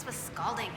What's with scalding?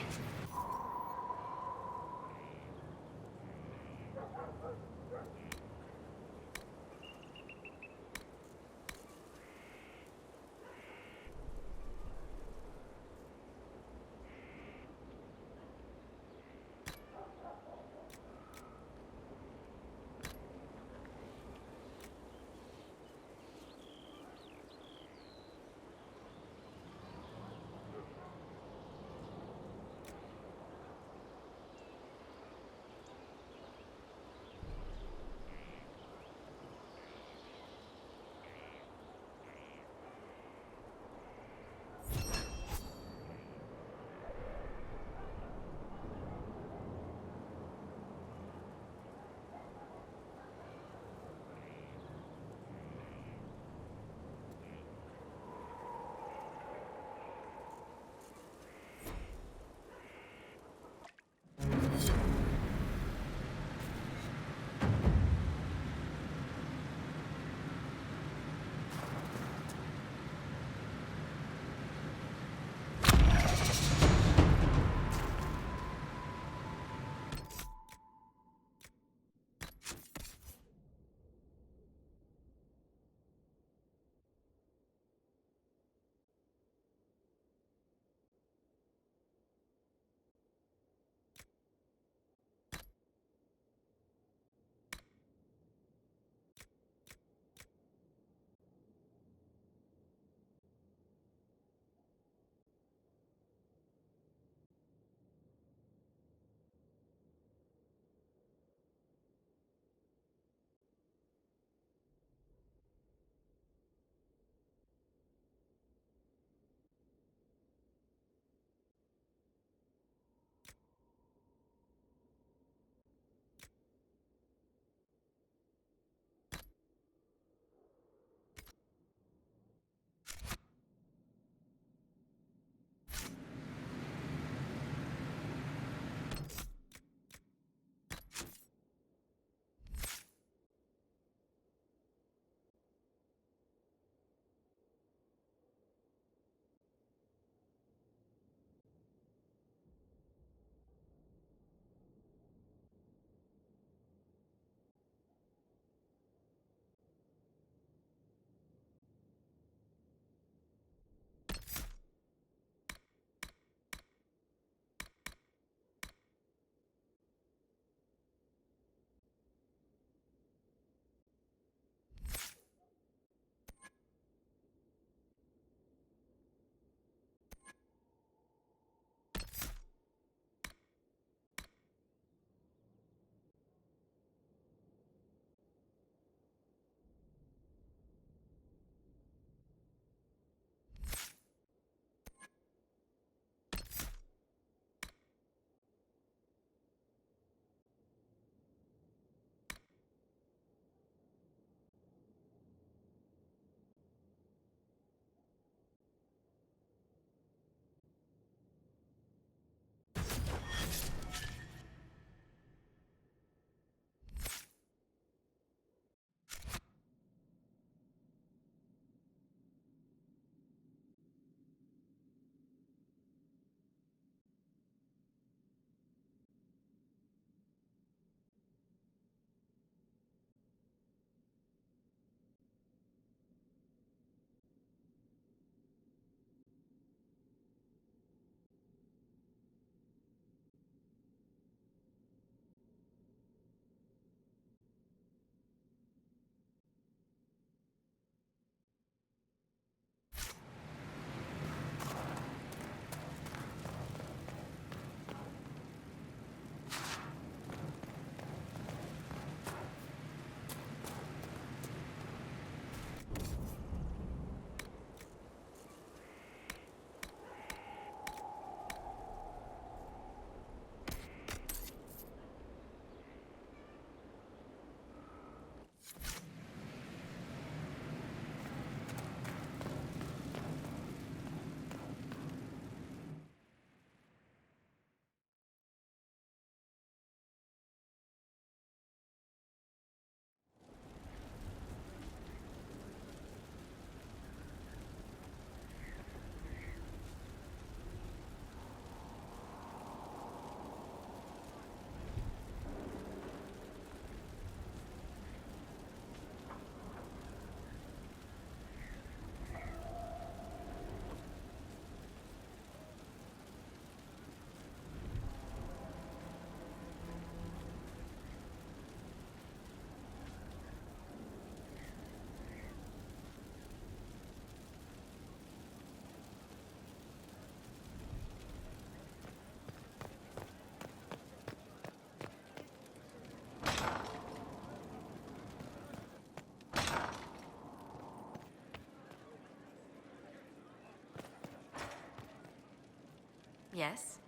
Yes?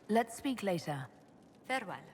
Let's speak later. Farewell.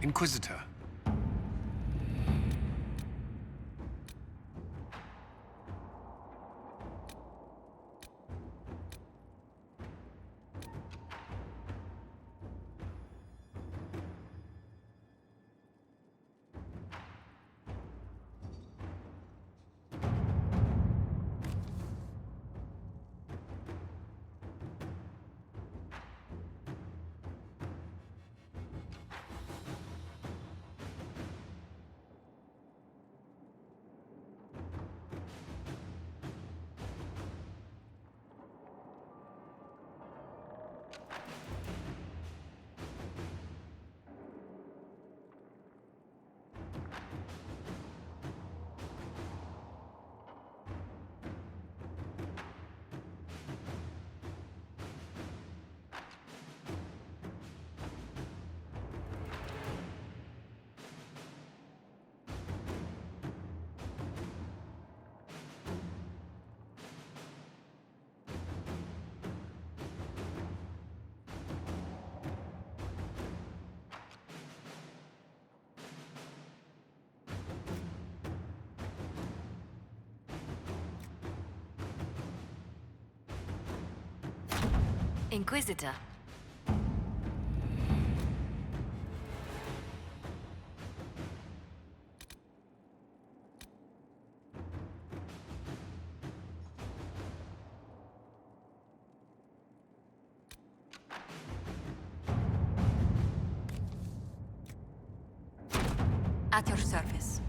Inquisitor. Inquisitor. At your service.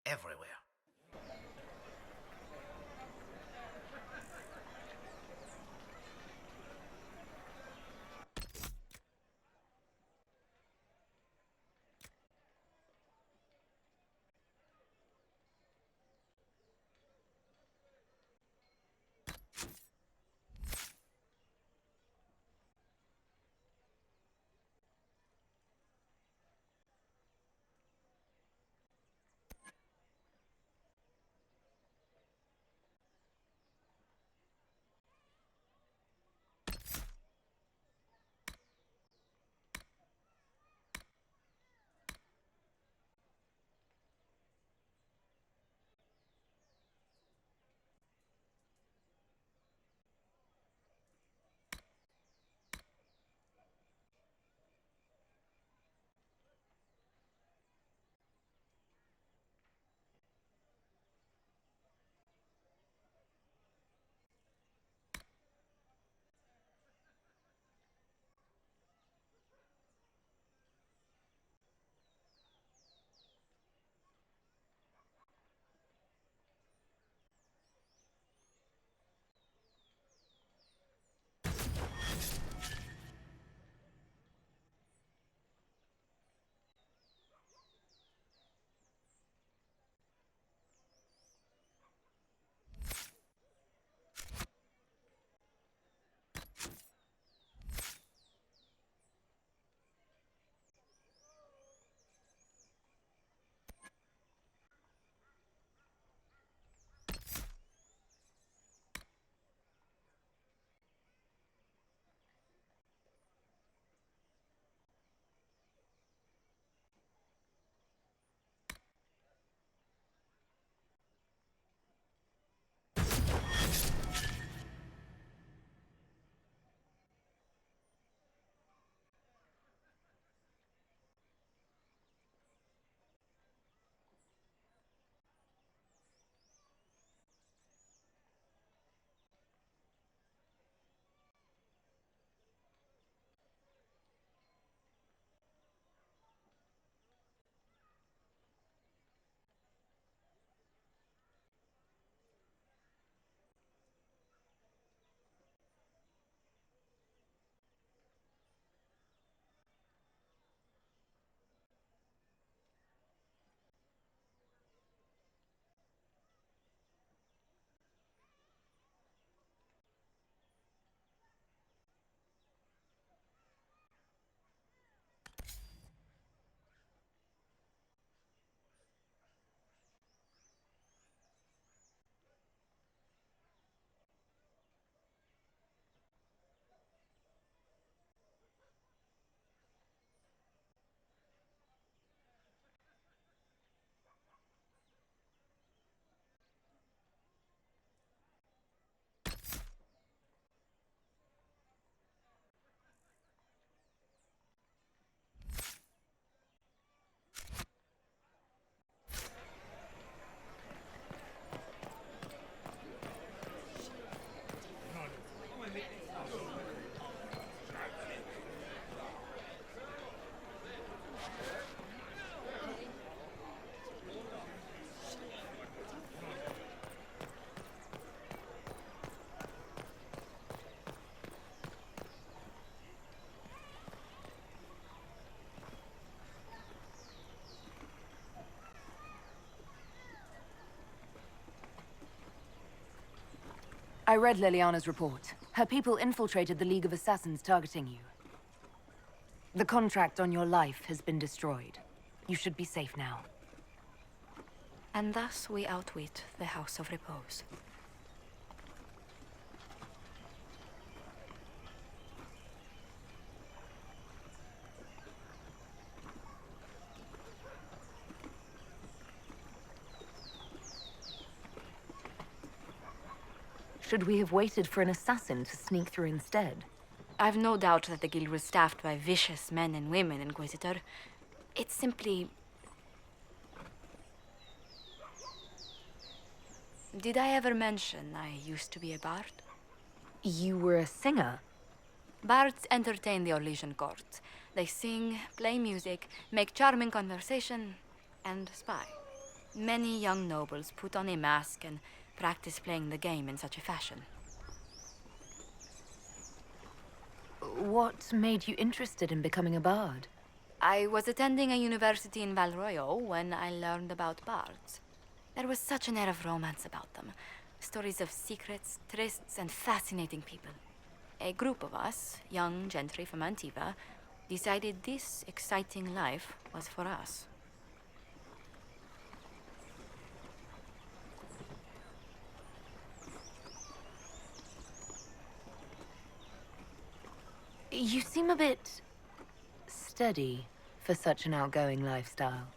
Everywhere. I read Liliana's report. Her people infiltrated the League of Assassins targeting you. The contract on your life has been destroyed. You should be safe now. And thus we outwit the House of Repose. Should we have waited for an assassin to sneak through instead? I've no doubt that the guild was staffed by vicious men and women, Inquisitor. It's simply... Did I ever mention I used to be a bard? You were a singer? Bards entertain the Orlesian court. They sing, play music, make charming conversation, and spy. Many young nobles put on a mask and practice playing the game in such a fashion. What made you interested in becoming a bard? I was attending a university in Valroyo when I learned about bards. There was such an air of romance about them. Stories of secrets, trysts, and fascinating people. A group of us, young gentry from Antiva, decided this exciting life was for us. You seem a bit... steady for such an outgoing lifestyle.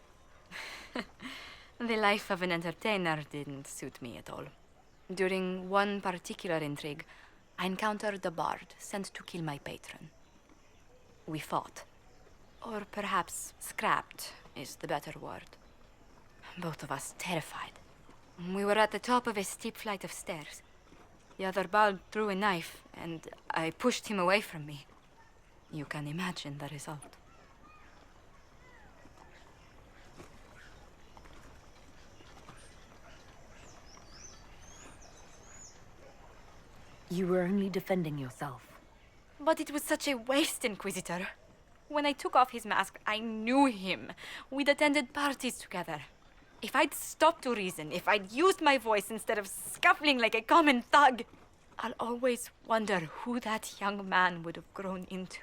The life of an entertainer didn't suit me at all. During one particular intrigue, I encountered a bard sent to kill my patron. We fought. Or perhaps scrapped is the better word. Both of us terrified. We were at the top of a steep flight of stairs. The other bard threw a knife, and I pushed him away from me. You can imagine the result. You were only defending yourself. But it was such a waste, Inquisitor. When I took off his mask, I knew him. We'd attended parties together. If I'd stopped to reason, if I'd used my voice instead of scuffling like a common thug, I'll always wonder who that young man would have grown into.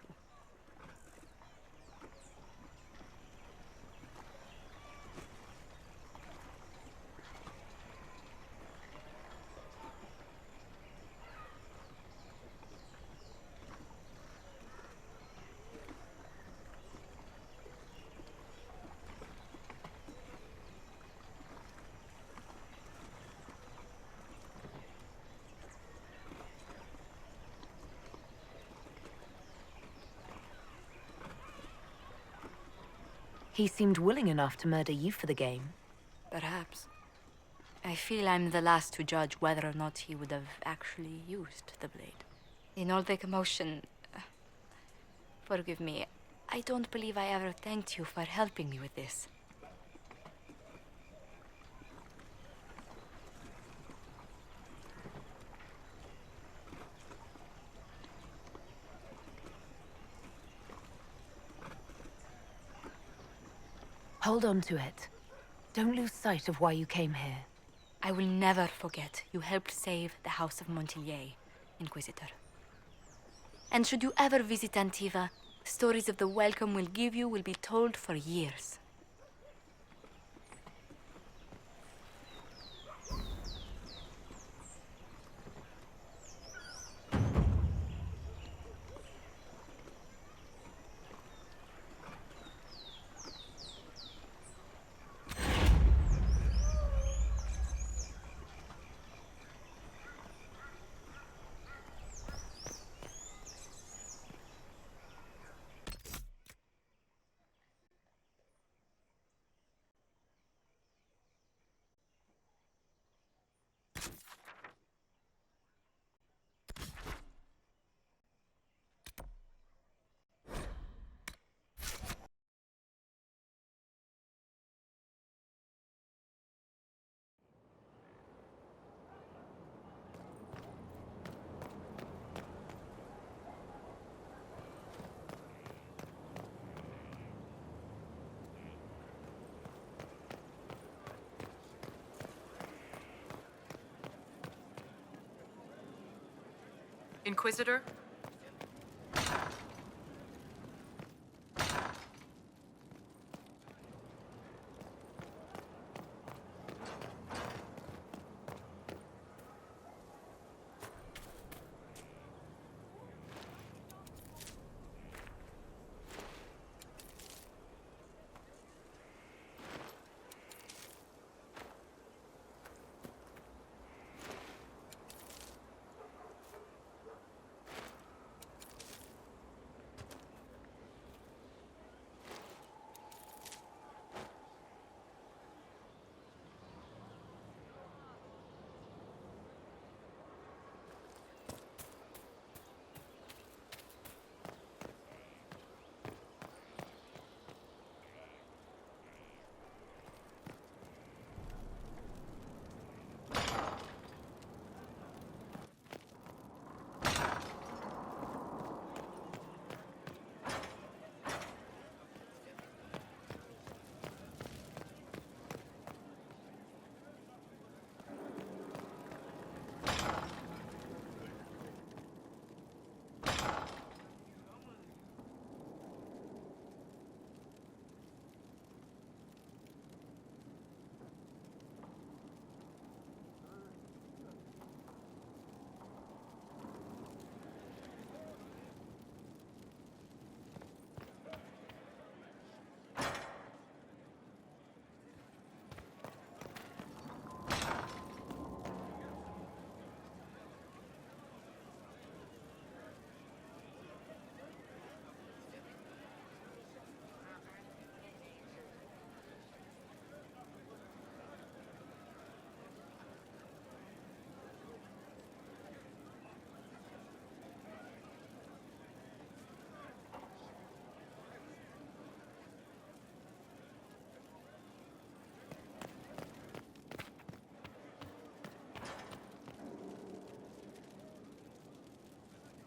He seemed willing enough to murder you for the game. Perhaps. I feel I'm the last to judge whether or not he would have actually used the blade. In all the commotion... Forgive me, I don't believe I ever thanked you for helping me with this. Hold on to it. Don't lose sight of why you came here. I will never forget you helped save the House of Montilyet, Inquisitor. And should you ever visit Antiva, stories of the welcome we'll give you will be told for years. Inquisitor?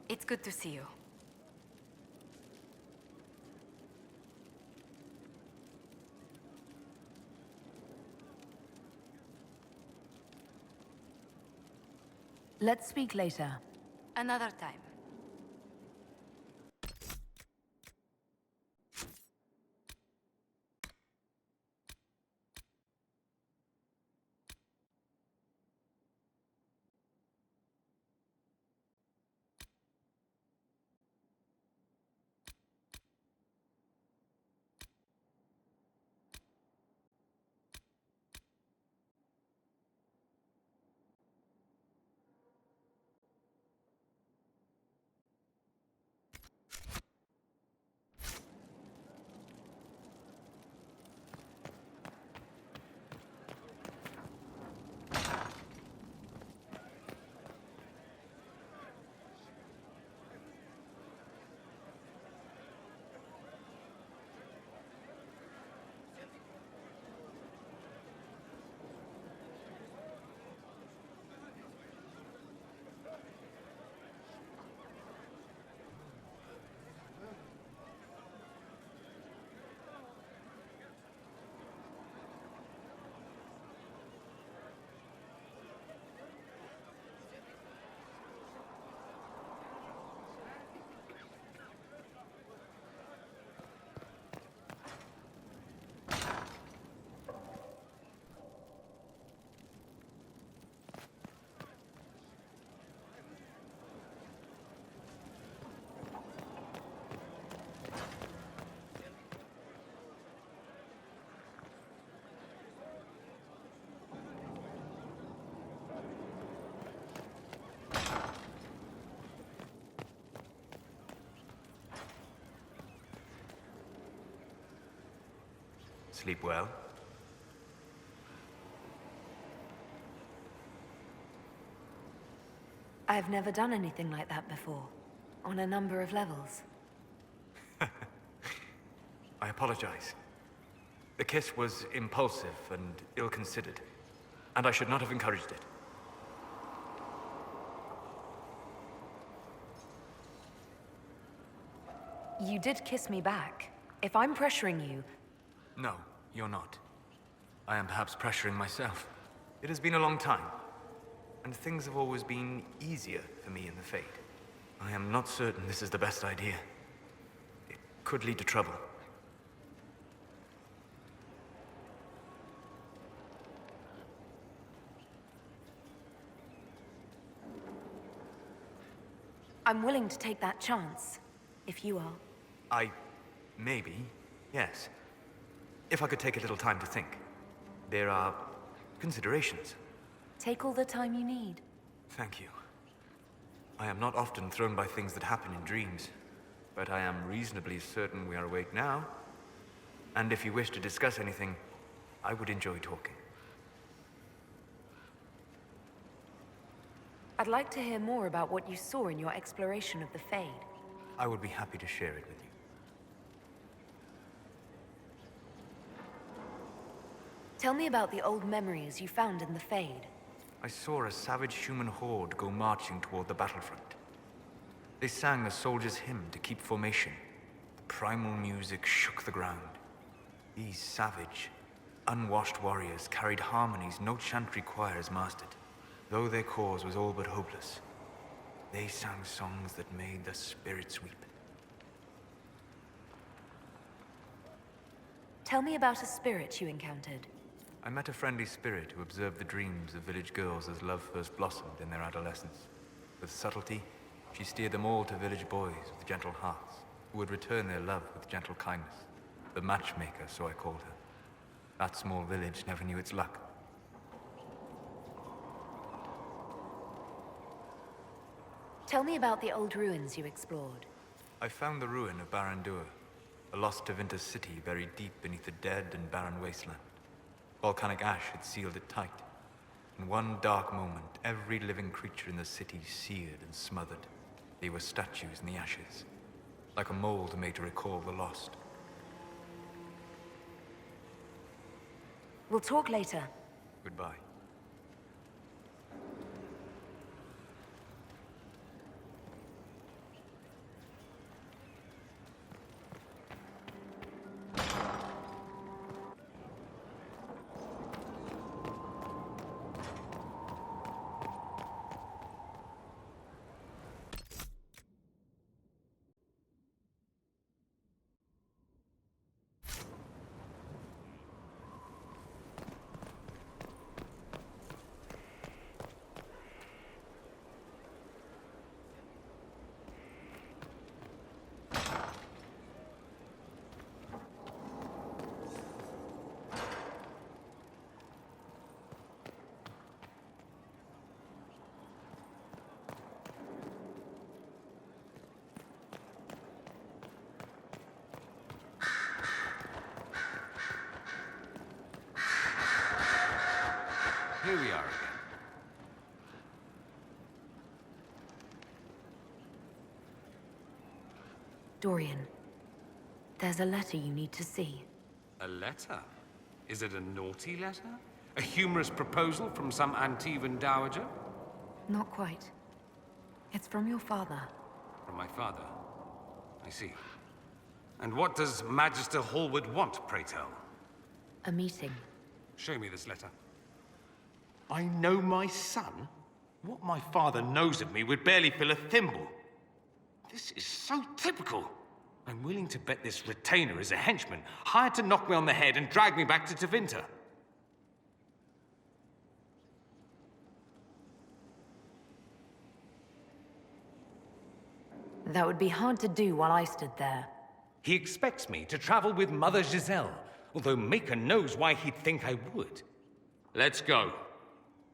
It's good to see you. Let's speak later. Another time. Sleep well? I've never done anything like that before, on a number of levels. I apologize. The kiss was impulsive and ill-considered, and I should not have encouraged it. You did kiss me back. If I'm pressuring you... No, you're not. I am perhaps pressuring myself. It has been a long time, and things have always been easier for me in the Fade. I am not certain this is the best idea. It could lead to trouble. I'm willing to take that chance, if you are. Maybe, yes. If I could take a little time to think. There are considerations. Take all the time you need. Thank you. I am not often thrown by things that happen in dreams, but I am reasonably certain we are awake now. And if you wish to discuss anything, I would enjoy talking. I'd like to hear more about what you saw in your exploration of the Fade. I would be happy to share it with you. Tell me about the old memories you found in the Fade. I saw a savage human horde go marching toward the battlefront. They sang a soldier's hymn to keep formation. The primal music shook the ground. These savage, unwashed warriors carried harmonies no chantry choirs mastered. Though their cause was all but hopeless, they sang songs that made the spirits weep. Tell me about a spirit you encountered. I met a friendly spirit who observed the dreams of village girls as love first blossomed in their adolescence. With subtlety, she steered them all to village boys with gentle hearts, who would return their love with gentle kindness. The matchmaker, so I called her. That small village never knew its luck. Tell me about the old ruins you explored. I found the ruin of Barandur, a lost Tevinter city buried deep beneath a dead and barren wasteland. Volcanic ash had sealed it tight. In one dark moment, every living creature in the city seared and smothered. They were statues in the ashes, like a mold made to recall the lost. We'll talk later. Goodbye. Here we are again. Dorian, there's a letter you need to see. A letter? Is it a naughty letter? A humorous proposal from some Antivan dowager? Not quite. It's from your father. From my father? I see. And what does Magister Hallward want, pray tell? A meeting. Show me this letter. I know my son? What my father knows of me would barely fill a thimble. This is so typical. I'm willing to bet this retainer is a henchman, hired to knock me on the head and drag me back to Tevinter. That would be hard to do while I stood there. He expects me to travel with Mother Giselle, although Maker knows why he'd think I would. Let's go.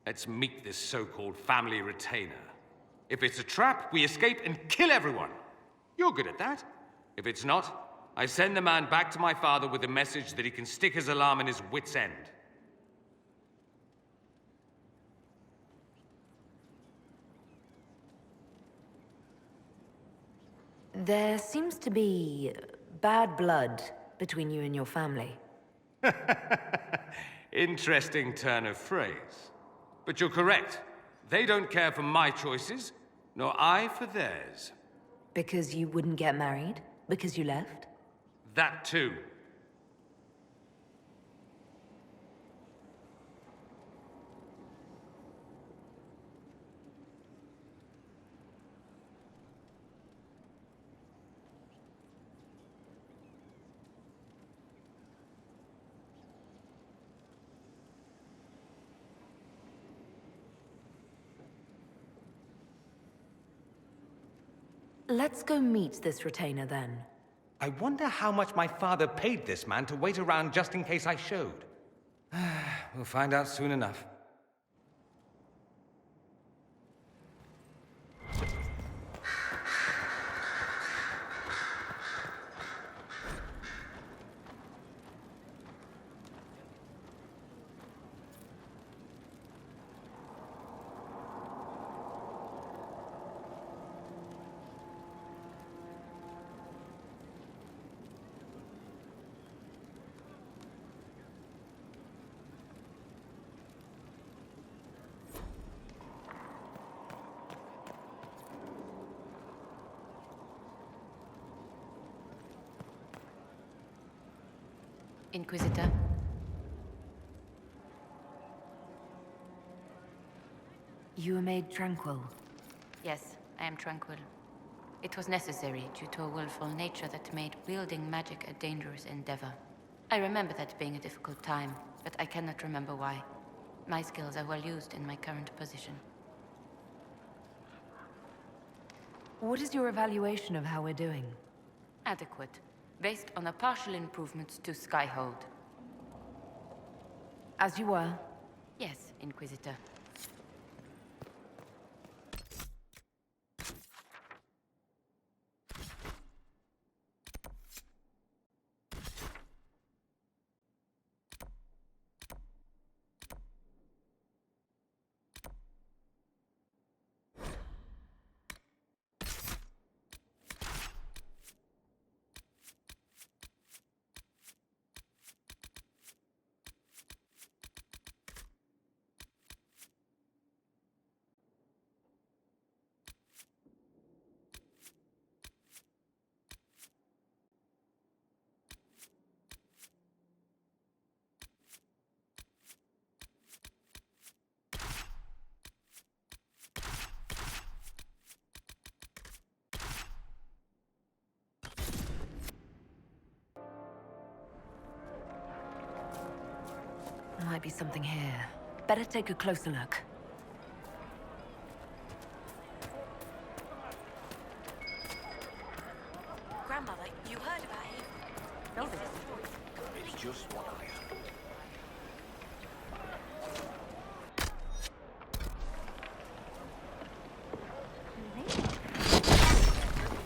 Let's meet this so-called family retainer. If it's a trap, we escape and kill everyone. You're good at that. If it's not, I send the man back to my father with a message that he can stick his alarm in his wit's end. There seems to be bad blood between you and your family. Interesting turn of phrase. But you're correct. They don't care for my choices, nor I for theirs. Because you wouldn't get married? Because you left? That too. Let's go meet this retainer then. I wonder how much my father paid this man to wait around just in case I showed. We'll find out soon enough. Inquisitor. You were made tranquil. Yes, I am tranquil. It was necessary due to a willful nature that made wielding magic a dangerous endeavor. I remember that being a difficult time, but I cannot remember why. My skills are well used in my current position. What is your evaluation of how we're doing? Adequate, based on a partial improvements to Skyhold. As you were. Yes, Inquisitor. There might be something here. Better take a closer look. Grandmother, you heard about him? No, It's just what I heard.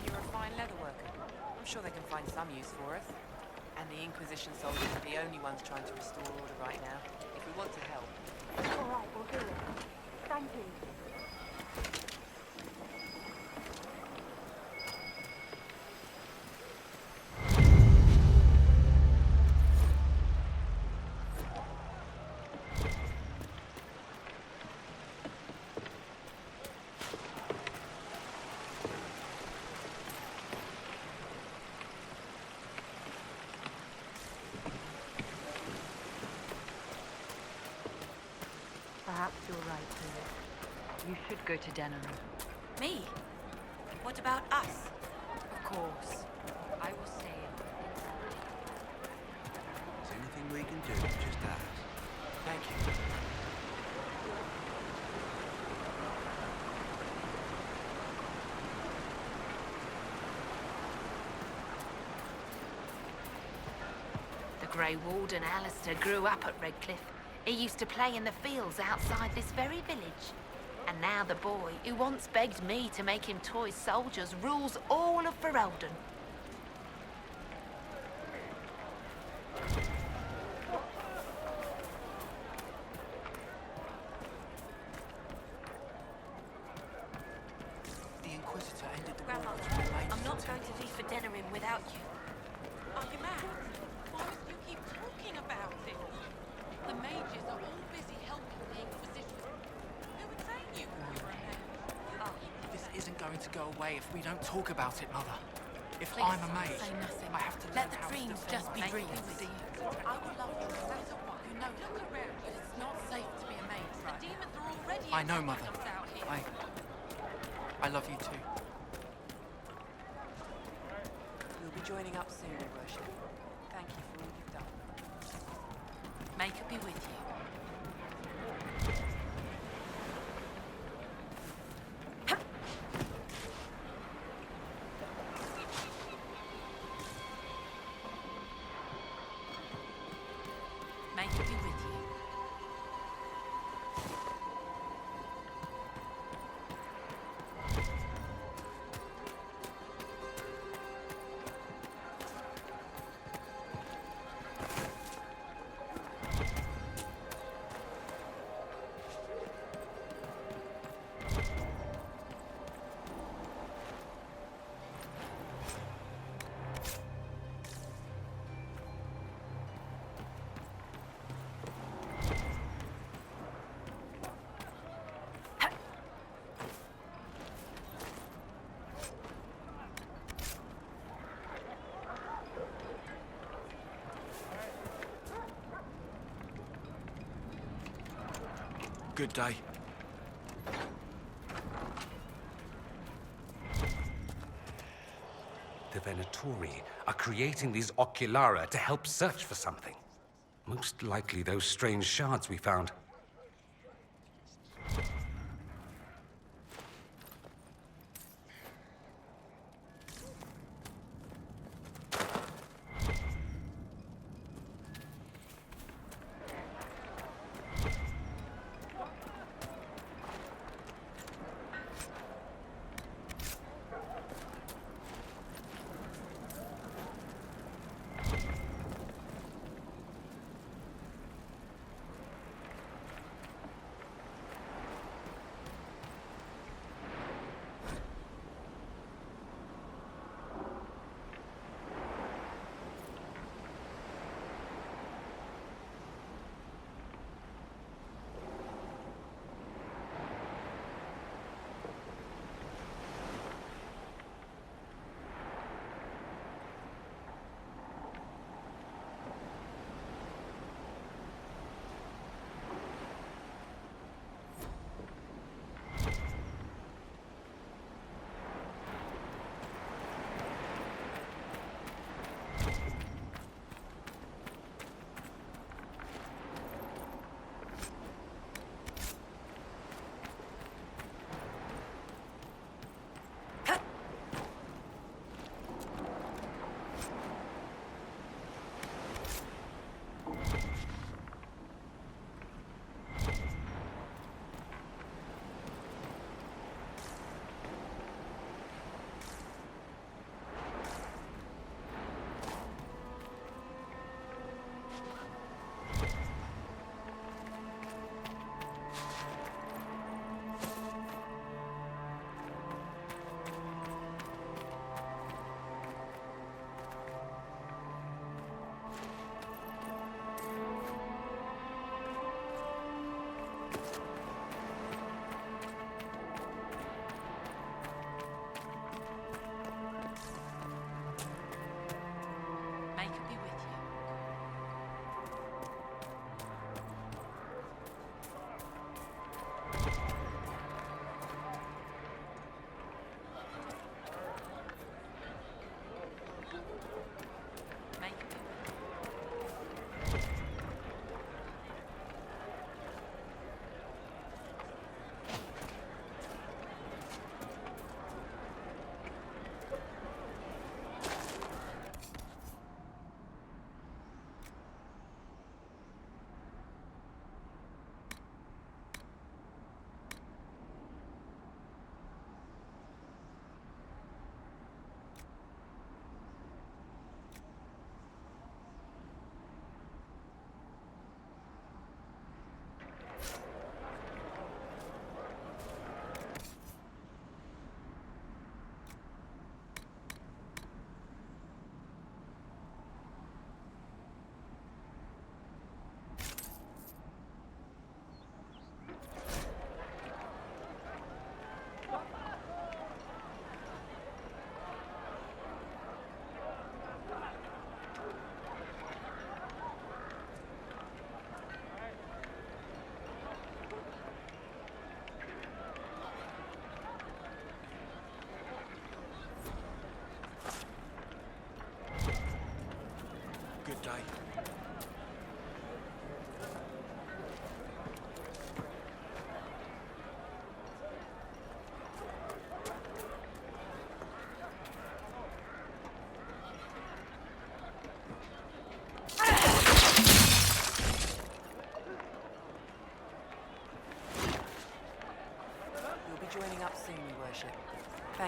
You're a fine leather worker. I'm sure they can find some use for us. And the Inquisition soldiers are the only ones trying to restore order right now. If we want to help. All right, we'll do it. Thank you. Perhaps you're right, dear. You should go to Denerim. Me? What about us? Of course. I will say it. Is there anything we can do? Just ask. Thank you. The Grey Warden Alistair grew up at Redcliffe. He used to play in the fields outside this very village. And now the boy, who once begged me to make him toy soldiers, rules all of Ferelden. The Inquisitor ended the Grandmother, war between Mage I'm and not Sera. going to leave for Denerim without you. Are you mad? Why must you keep talking about it? The mages are all busy helping the Inquisition. Who would say you were a mage? This isn't going to go away if we don't talk about it, Mother. If Please, I'm a mage, say nothing. I have to Let learn the how to dreams defend just be my dreams. family. I will love you no matter what. You know, look around, but it's not safe to be a mage. The demons are already I know, attacking Mother. us out here. I love you too. We'll be joining up soon, Your Worship. Thank you for all you've done. May it be with you. May he be with you. Good day. The Venatori are creating these Oculara to help search for something. Most likely those strange shards we found.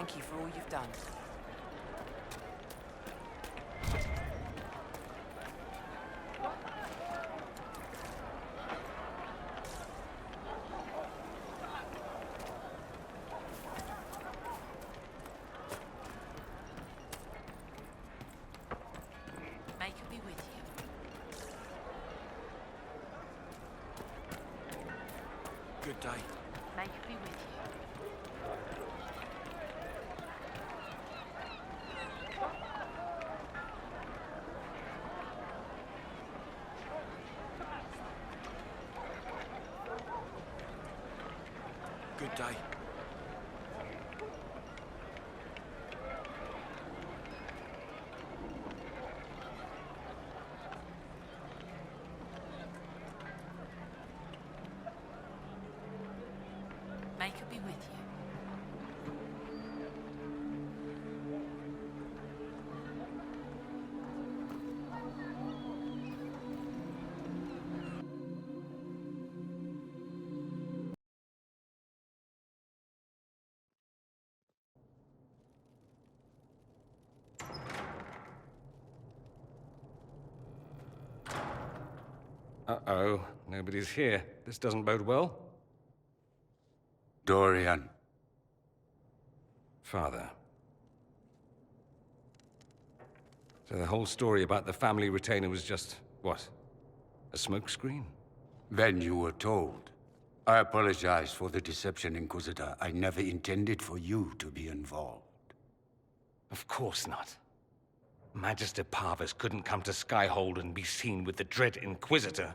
thank you for all you've done. May it be with you. Good day. May it be with you. Good day. May it be with you. Uh-oh, nobody's here. This doesn't bode well. Dorian. Father. So the whole story about the family retainer was just, what? A smokescreen? Then you were told. I apologize for the deception, Inquisitor. I never intended for you to be involved. Of course not. Magister Parvus couldn't come to Skyhold and be seen with the dread Inquisitor.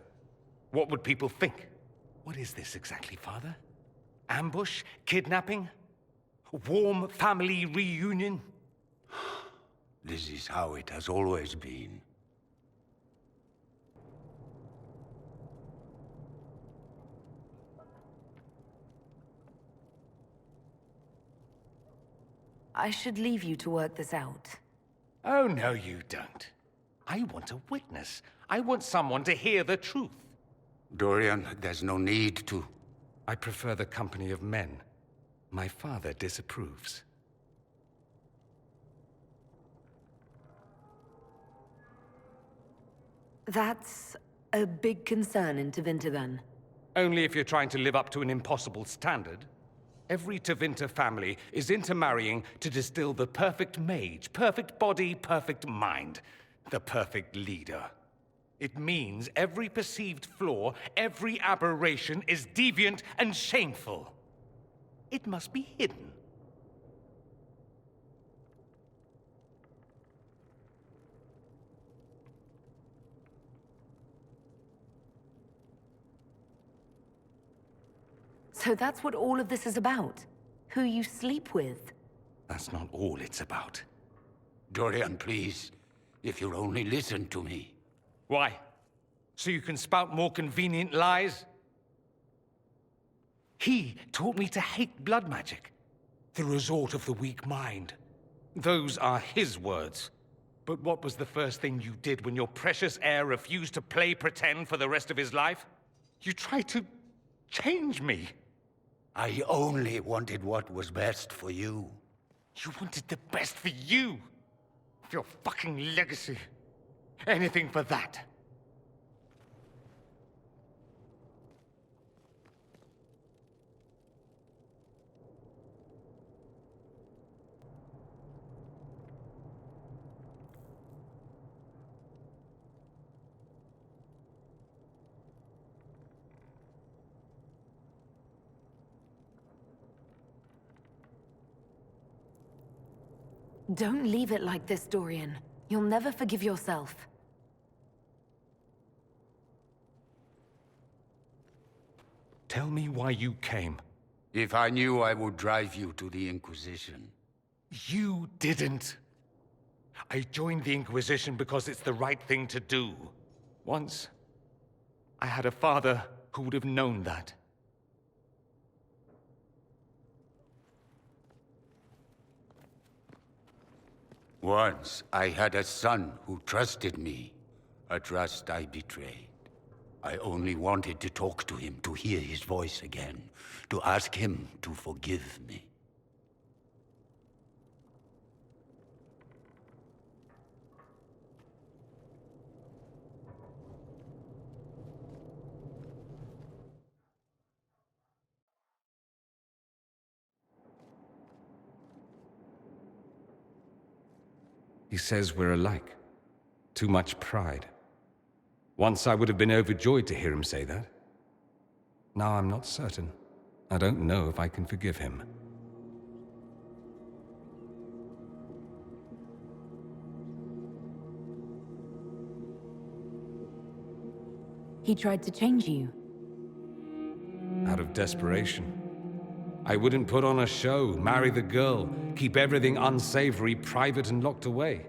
What would people think? What is this exactly, Father? Ambush? Kidnapping? Warm family reunion? This is how it has always been. I should leave you to work this out. Oh, no, you don't. I want a witness. I want someone to hear the truth. Dorian, there's no need to. I prefer the company of men. My father disapproves. That's a big concern in Tevinter, then. Only if you're trying to live up to an impossible standard. Every Tevinter family is intermarrying to distill the perfect mage, perfect body, perfect mind, the perfect leader. It means every perceived flaw, every aberration is deviant and shameful. It must be hidden. So that's what all of this is about? Who you sleep with? That's not all it's about. Dorian, please. If you'll only listen to me. Why? So you can spout more convenient lies? He taught me to hate blood magic. The resort of the weak mind. Those are his words. But what was the first thing you did when your precious heir refused to play pretend for the rest of his life? You tried to change me. I only wanted what was best for you. You wanted the best for you. For your fucking legacy. Anything for that. Don't leave it like this, Dorian. You'll never forgive yourself. Tell me why you came. If I knew, I would drive you to the Inquisition. You didn't. I joined the Inquisition because it's the right thing to do. Once, I had a father who would have known that. Once, I had a son who trusted me. A trust I betrayed. I only wanted to talk to him, to hear his voice again, to ask him to forgive me. He says we're alike. Too much pride. Once I would have been overjoyed to hear him say that. Now I'm not certain. I don't know if I can forgive him. He tried to change you. Out of desperation. I wouldn't put on a show, marry the girl, keep everything unsavory, private and locked away.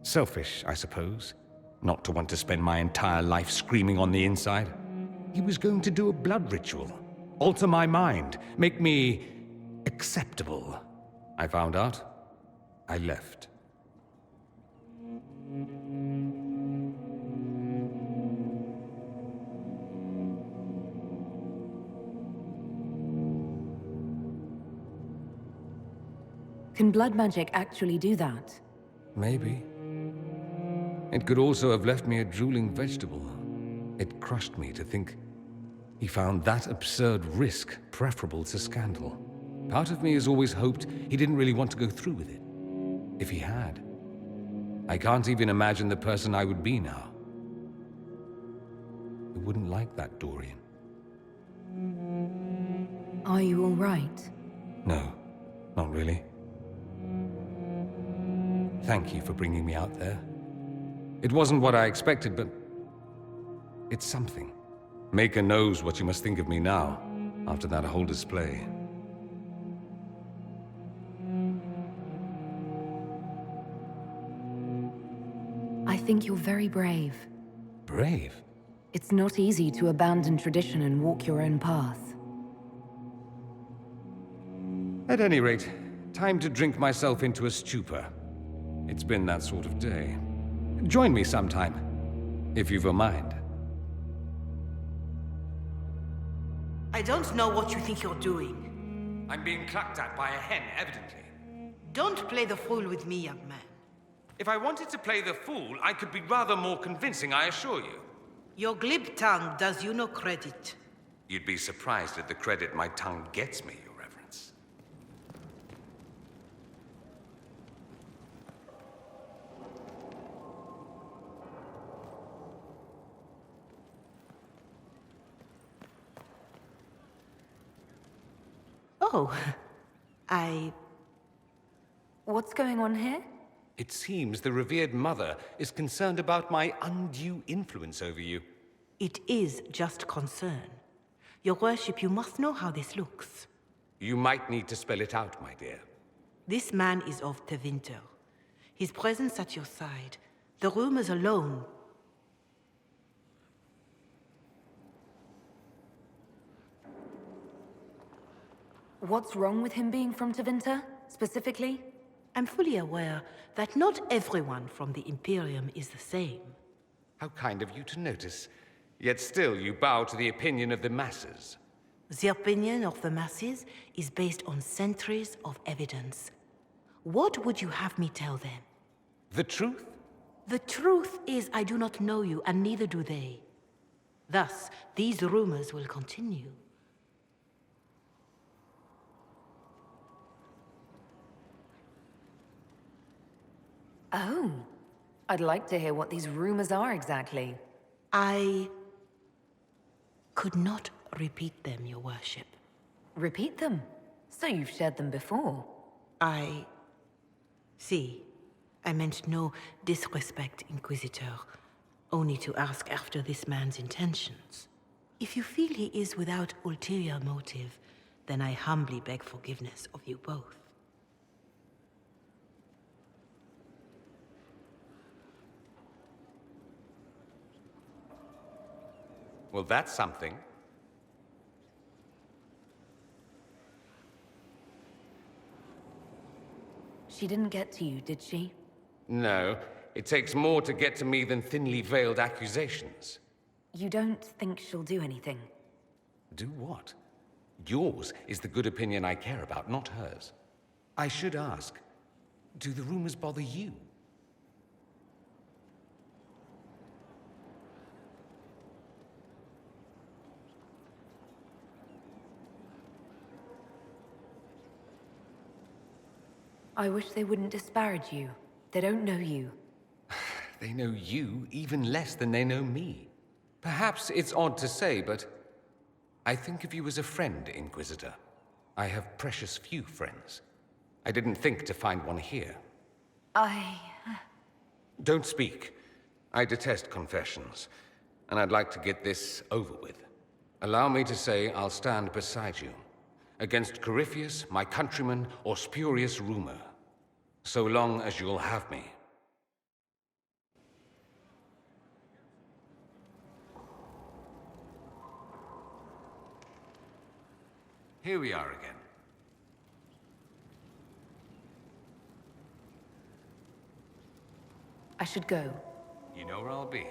Selfish, I suppose. Not to want to spend my entire life screaming on the inside. He was going to do a blood ritual. Alter my mind. Make me acceptable. I found out. I left. Can blood magic actually do that? Maybe. It could also have left me a drooling vegetable. It crushed me to think he found that absurd risk preferable to scandal. Part of me has always hoped he didn't really want to go through with it. If he had, I can't even imagine the person I would be now. I wouldn't like that, Dorian. Are you all right? No, not really. Thank you for bringing me out there. It wasn't what I expected, but it's something. Maker knows what you must think of me now, after that whole display. I think you're very brave. Brave? It's not easy to abandon tradition and walk your own path. At any rate, time to drink myself into a stupor. It's been that sort of day. Join me sometime, if you've a mind. I don't know what you think you're doing. I'm being clucked at by a hen, evidently. Don't play the fool with me, young man. If I wanted to play the fool, I could be rather more convincing, I assure you. Your glib tongue does you no credit. You'd be surprised at the credit my tongue gets me, Your Reverence. Oh, What's going on here? It seems the revered mother is concerned about my undue influence over you. It is just concern. Your worship, you must know how this looks. You might need to spell it out, my dear. This man is of Tevinter. His presence at your side, the rumors alone. What's wrong with him being from Tevinter, specifically? I'm fully aware that not everyone from the Imperium is the same. How kind of you to notice. Yet still you bow to the opinion of the masses. The opinion of the masses is based on centuries of evidence. What would you have me tell them? The truth? The truth is I do not know you, and neither do they. Thus, these rumors will continue. Oh. I'd like to hear what these rumors are exactly. I could not repeat them, your worship. Repeat them? So you've shared them before. See, I meant no disrespect, Inquisitor. Only to ask after this man's intentions. If you feel he is without ulterior motive, then I humbly beg forgiveness of you both. Well, that's something. She didn't get to you, did she? No, it takes more to get to me than thinly veiled accusations. You don't think she'll do anything? Do what? Yours is the good opinion I care about, not hers. I should ask, do the rumors bother you? I wish they wouldn't disparage you. They don't know you. They know you even less than they know me. Perhaps it's odd to say, but I think of you as a friend, Inquisitor. I have precious few friends. I didn't think to find one here. Don't speak. I detest confessions, and I'd like to get this over with. Allow me to say I'll stand beside you, against Corypheus, my countrymen, or spurious rumor, so long as you'll have me. Here we are again. I should go. You know where I'll be.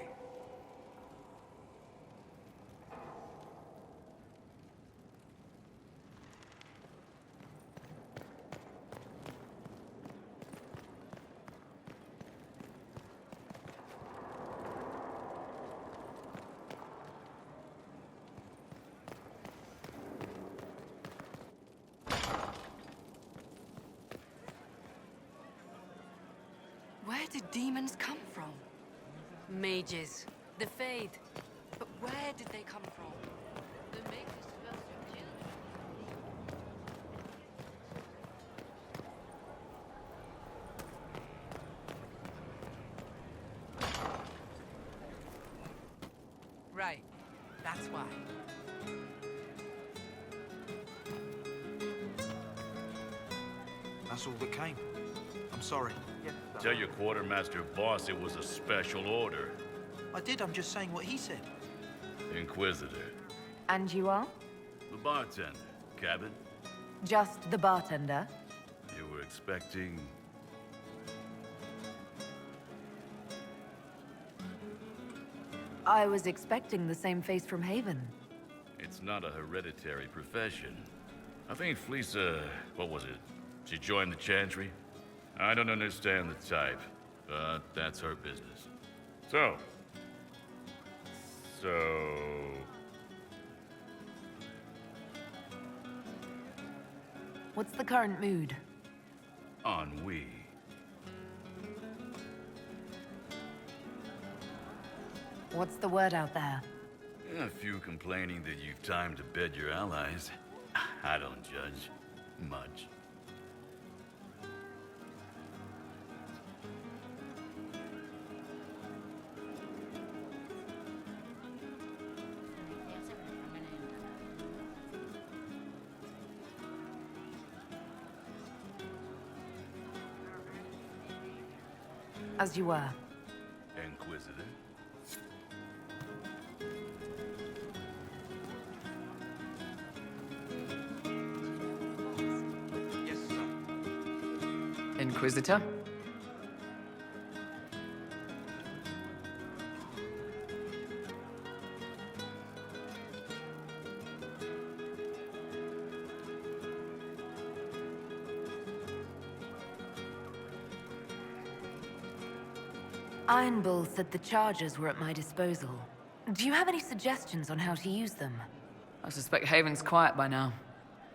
Where did demons come from? Mages. The Fade. But where did they come from? The mages supposed to have killed you. Right. That's why. That's all that came. I'm sorry. Tell your quartermaster boss it was a special order. I did, I'm just saying what he said. Inquisitor. And you are? The bartender. Cabin? Just the bartender? You were expecting... I was expecting the same face from Haven. It's not a hereditary profession. I think Fleesa... what was it? She joined the Chantry? I don't understand the type, but that's her business. So... What's the current mood? Ennui. What's the word out there? A few complaining that you've time to bed your allies. I don't judge. Much. As you were. Inquisitor? Yes, sir. Inquisitor? Iron Bull said the charges were at my disposal. Do you have any suggestions on how to use them? I suspect Haven's quiet by now.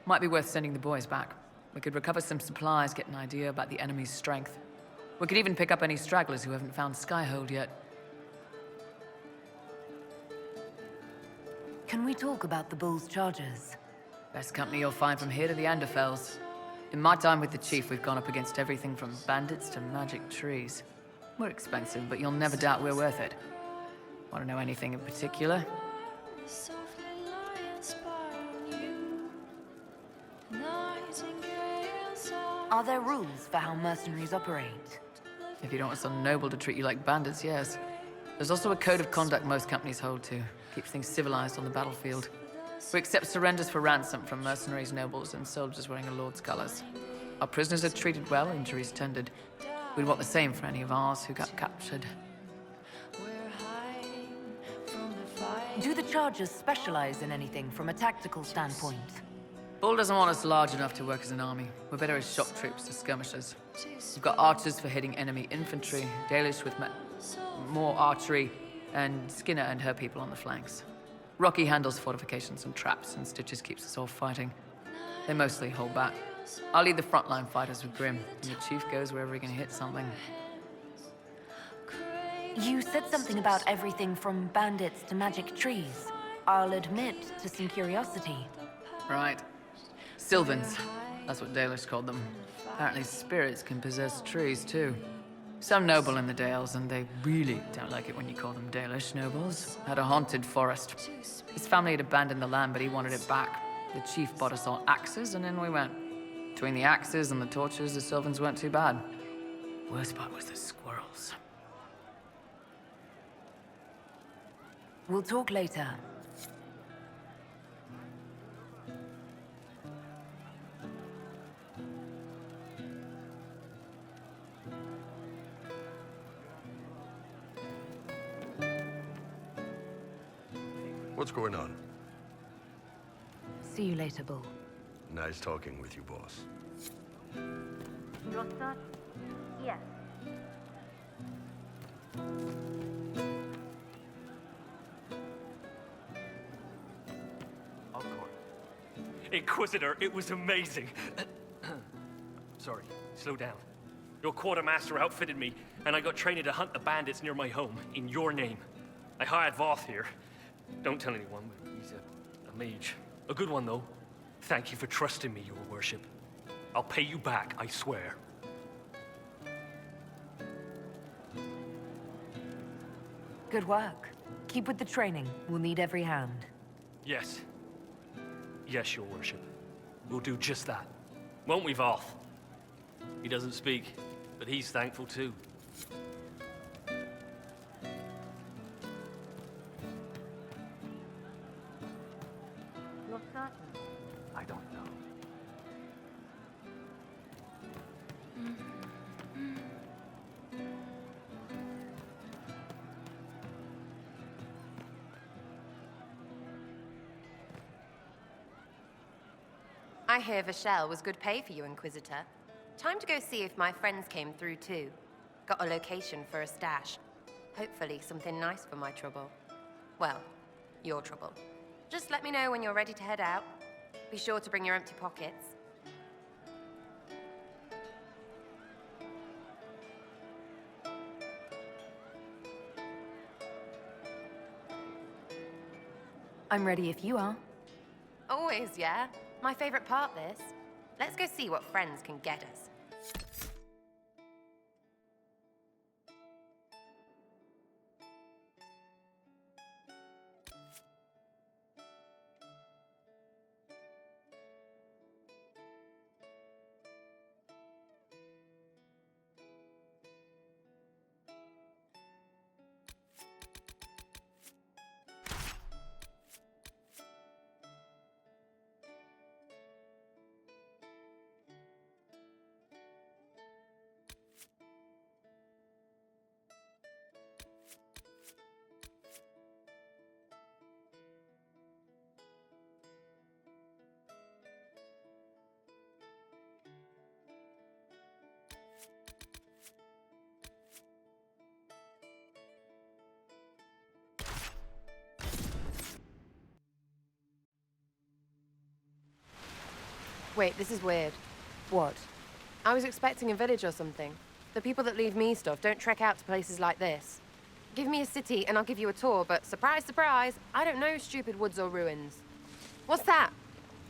Might be worth sending the boys back. We could recover some supplies, get an idea about the enemy's strength. We could even pick up any stragglers who haven't found Skyhold yet. Can we talk about the Bull's charges? Best company you'll find from here to the Anderfells. In my time with the Chief, we've gone up against everything from bandits to magic trees. We're expensive, but you'll never doubt we're worth it. Want to know anything in particular? Are there rules for how mercenaries operate? If you don't want some noble to treat you like bandits, yes. There's also a code of conduct most companies hold to. Keeps things civilized on the battlefield. We accept surrenders for ransom from mercenaries, nobles, and soldiers wearing a lord's colors. Our prisoners are treated well, injuries tended. We'd want the same for any of ours who got captured. Do the chargers specialize in anything from a tactical standpoint? Bull doesn't want us large enough to work as an army. We're better as shock troops or skirmishers. We've got archers for hitting enemy infantry, Dalish with more archery, and Skinner and her people on the flanks. Rocky handles fortifications and traps, and Stitches keeps us all fighting. They mostly hold back. I'll lead the frontline fighters with Grim, and the Chief goes wherever he can hit something. You said something about everything from bandits to magic trees. I'll admit to some curiosity. Right. Sylvans. That's what Dalish called them. Apparently spirits can possess trees, too. Some noble in the Dales, and they really don't like it when you call them Dalish nobles, had a haunted forest. His family had abandoned the land, but he wanted it back. The chief bought us all axes, and in we went. Between the axes and the torches, the Sylvans weren't too bad. Worst part was the squirrels. We'll talk later. What's going on? See you later, Bull. Nice talking with you, boss. You're certain? Yes. Of course. Inquisitor, it was amazing. Sorry, slow down. Your quartermaster outfitted me, and I got trained to hunt the bandits near my home, in your name. I hired Voth here. Don't tell anyone, but he's a mage. A good one, though. Thank you for trusting me, your worship. I'll pay you back, I swear. Good work. Keep with the training. We'll need every hand. Yes. Yes, your worship. We'll do just that. Won't we, Voth? He doesn't speak, but he's thankful too. You're certain? I don't know. I hear Vashel was good pay for you, Inquisitor. Time to go see if my friends came through too. Got a location for a stash. Hopefully something nice for my trouble. Well, your trouble. Just let me know when you're ready to head out. Be sure to bring your empty pockets. I'm ready if you are. Always, yeah. My favorite part, this. Let's go see what friends can get us. Wait, this is weird. What? I was expecting a village or something. The people that leave me stuff don't trek out to places like this. Give me a city and I'll give you a tour, but surprise, surprise, I don't know stupid woods or ruins. What's that?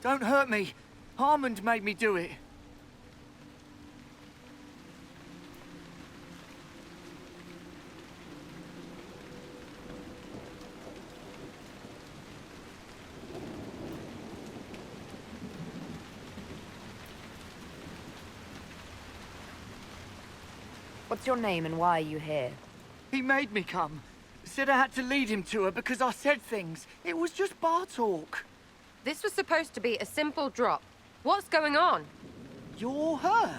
Don't hurt me. Harmond made me do it. What's your name and why are you here? He made me come. Said I had to lead him to her because I said things. It was just bar talk. This was supposed to be a simple drop. What's going on? You're her.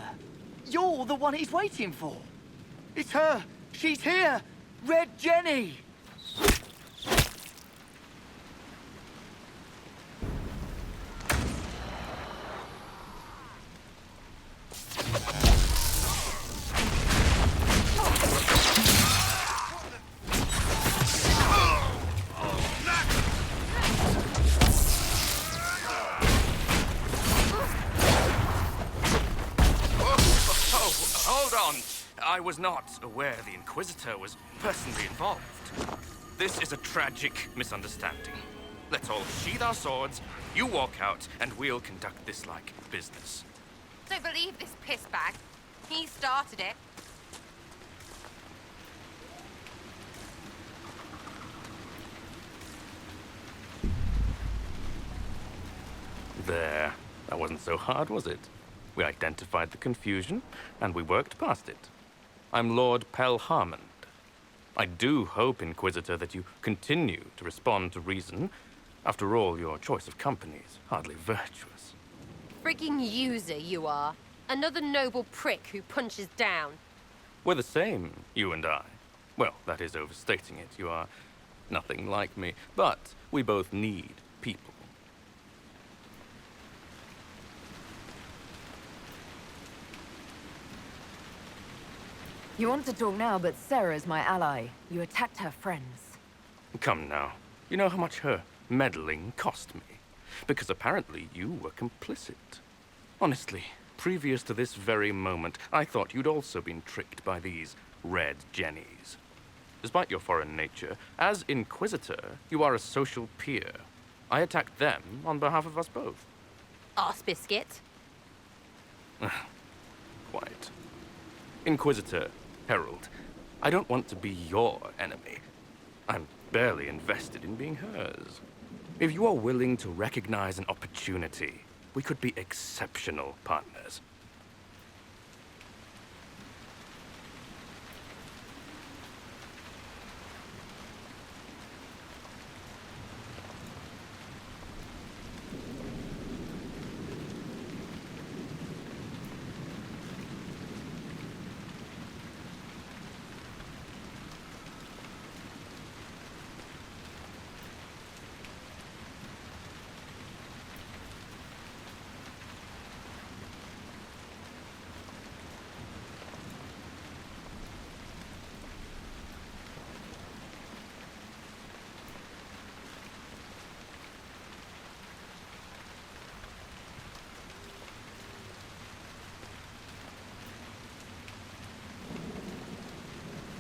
You're the one he's waiting for. It's her. She's here. Red Jenny. I I was not aware the Inquisitor was personally involved. This is a tragic misunderstanding. Let's all sheathe our swords, you walk out, and we'll conduct this like business. Don't believe this pissbag. He started it. There. That wasn't so hard, was it? We identified the confusion, and we worked past it. I'm Lord Pelharmond. I do hope, Inquisitor, that you continue to respond to reason. After all, your choice of company is hardly virtuous. Frigging user you are. Another noble prick who punches down. We're the same, you and I. Well, that is overstating it. You are nothing like me. But we both need people. You want to talk now, but Sera is my ally. You attacked her friends. Come now. You know how much her meddling cost me. Because apparently you were complicit. Honestly, previous to this very moment, I thought you'd also been tricked by these red jennies. Despite your foreign nature, as Inquisitor, you are a social peer. I attacked them on behalf of us both. Arse biscuit. Quite. Inquisitor, Herald, I don't want to be your enemy. I'm barely invested in being hers. If you are willing to recognize an opportunity, we could be exceptional partners.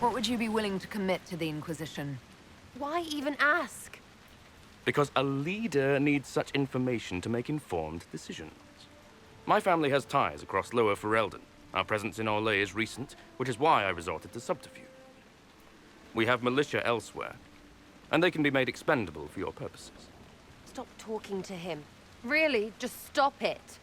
What would you be willing to commit to the Inquisition? Why even ask? Because a leader needs such information to make informed decisions. My family has ties across Lower Ferelden. Our presence in Orlais is recent, which is why I resorted to subterfuge. We have militia elsewhere, and they can be made expendable for your purposes. Stop talking to him. Really, just stop it.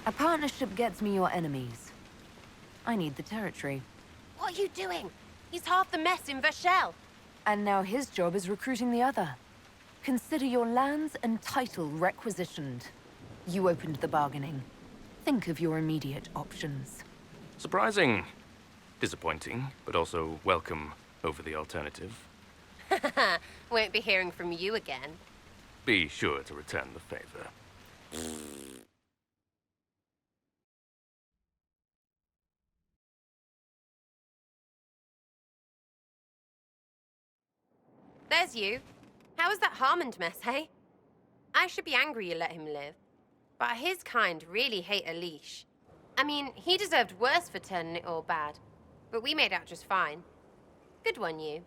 A partnership gets me your enemies. I need the territory. What are you doing? He's half the mess in Vashel. And now his job is recruiting the other. Consider your lands and title requisitioned. You opened the bargaining. Think of your immediate options. Surprising. Disappointing, but also welcome over the alternative. Won't be hearing from you again. Be sure to return the favor. There's you. How was that Harmond mess, hey? I should be angry you let him live. But his kind really hate a leash. I mean, he deserved worse for turning it all bad. But we made out just fine. Good one, you.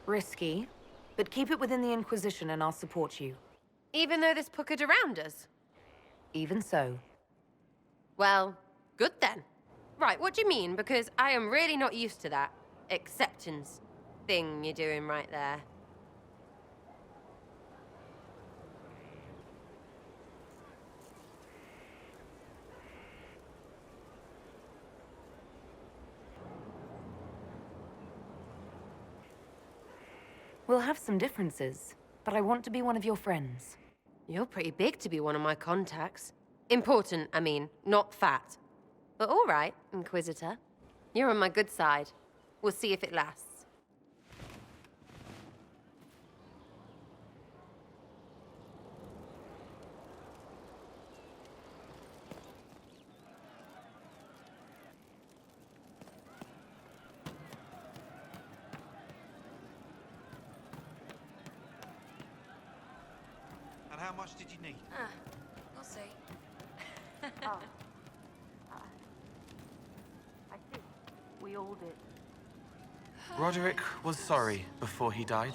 Risky, but keep it within the Inquisition and I'll support you. Even though this puckered around us? Even so. Well, good then. Right, what do you mean? Because I am really not used to that acceptance thing you're doing right there. We'll have some differences, but I want to be one of your friends. You're pretty big to be one of my contacts. Important, I mean, not fat. But all right, Inquisitor. You're on my good side. We'll see if it lasts. And how much did you need? We'll see. I think we all did. Roderick was sorry before he died.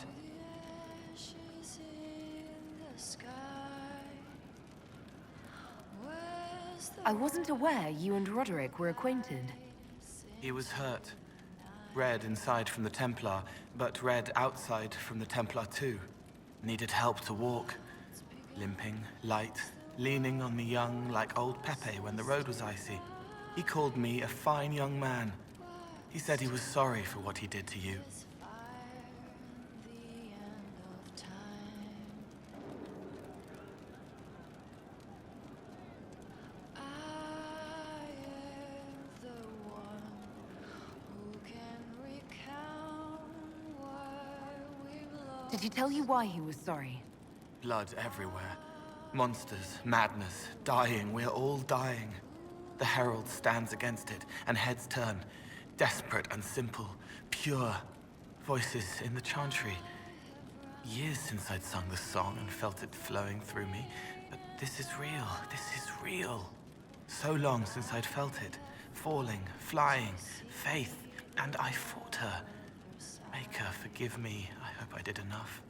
I wasn't aware you and Roderick were acquainted. He was hurt. Red inside from the Templar, but red outside from the Templar too. Needed help to walk. Limping, light, leaning on the young like old Pepe when the road was icy. He called me a fine young man. He said he was sorry for what he did to you. Did he tell you why he was sorry? Blood everywhere. Monsters, madness, dying. We're all dying. The Herald stands against it, and heads turn. Desperate and simple, pure. Voices in the chantry. Years since I'd sung the song and felt it flowing through me. But this is real. This is real. So long since I'd felt it. Falling, flying, faith. And I fought her. Make her forgive me. I hope I did enough.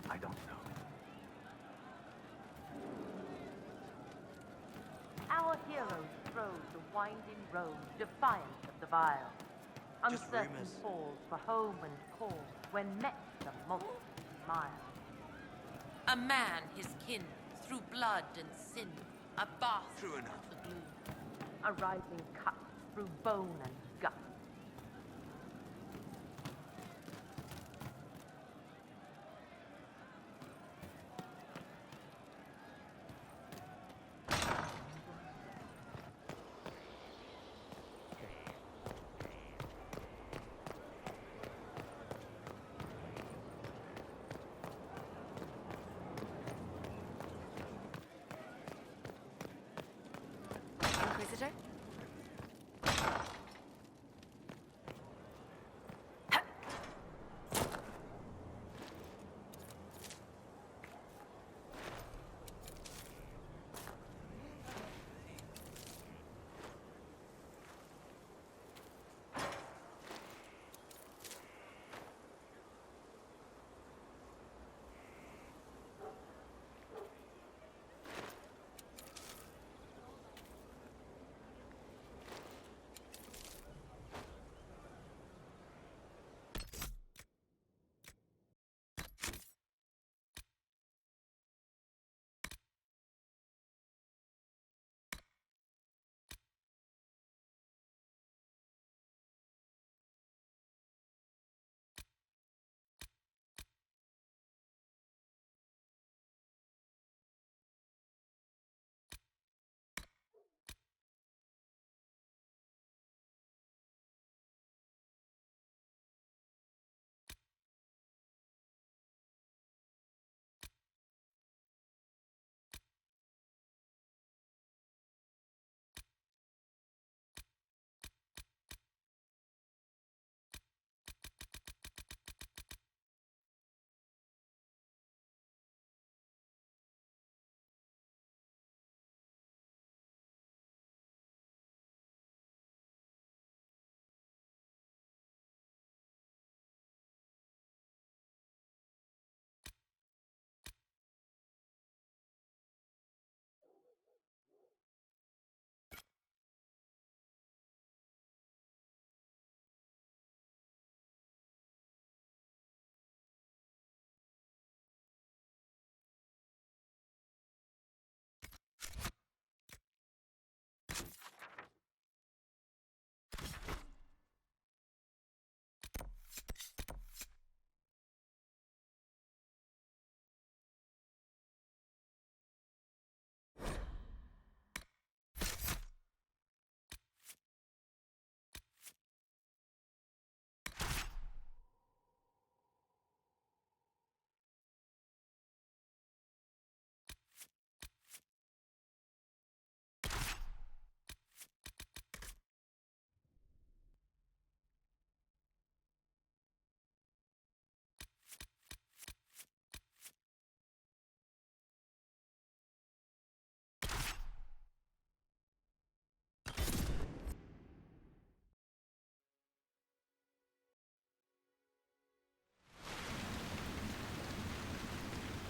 I don't know. Our heroes trode the winding road, defiant of the vile. Uncertain falls for home and call, when met the multitude smile. A man, his kin, through blood and sin. A bath. True enough. The gloom. A rising cut through bone and gut. Inquisitor?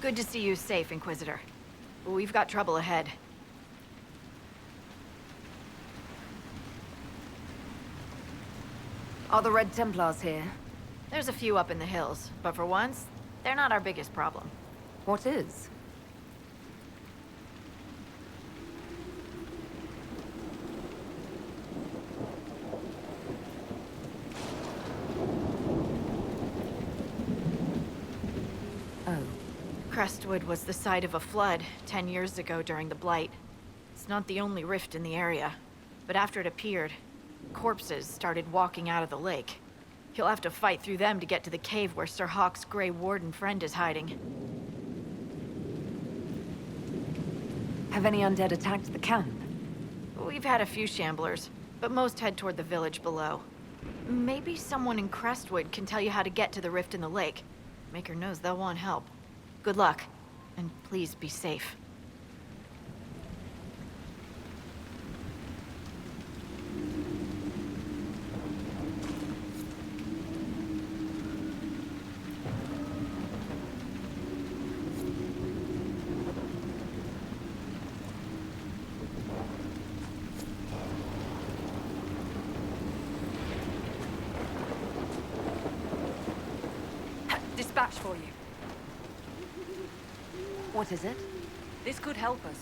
Good to see you safe, Inquisitor. We've got trouble ahead. Are the Red Templars here? There's a few up in the hills, but for once, they're not our biggest problem. What is? Crestwood was the site of a flood 10 years ago during the Blight. It's not the only rift in the area, but after it appeared, corpses started walking out of the lake. You'll have to fight through them to get to the cave where Sir Hawke's Grey Warden friend is hiding. Have any undead attacked the camp? We've had a few shamblers, but most head toward the village below. Maybe someone in Crestwood can tell you how to get to the rift in the lake. Maker knows they'll want help. Good luck, and please be safe. Dispatch for you. What is it? This could help us.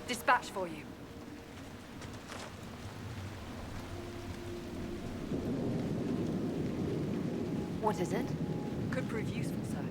Dispatch for you. What is it? Could prove useful, sir.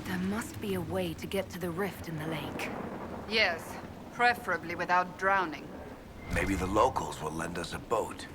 There must be a way to get to the rift in the lake. Yes, preferably without drowning. Maybe the locals will lend us a boat.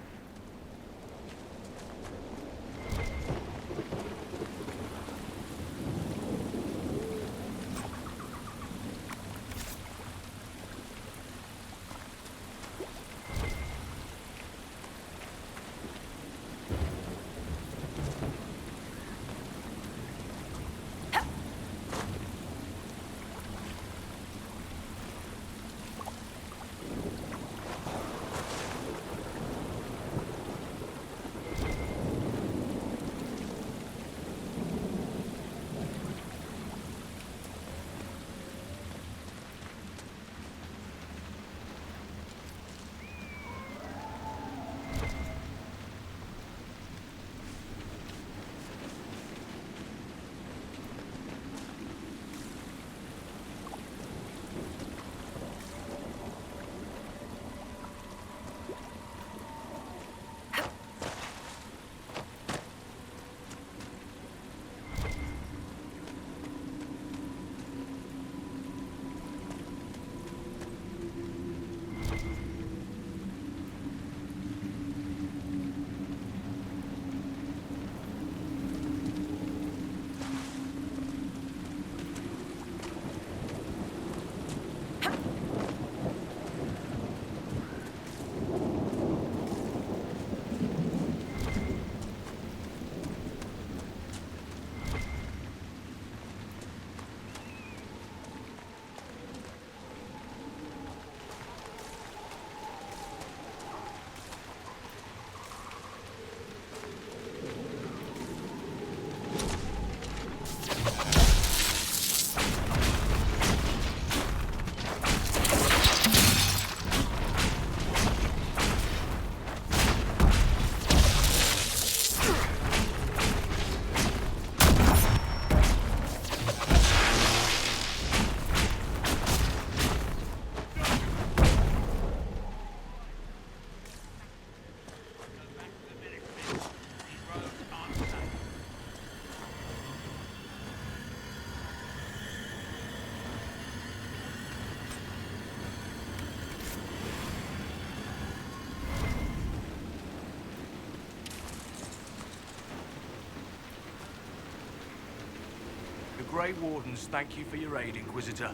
Grey Wardens thank you for your aid, Inquisitor.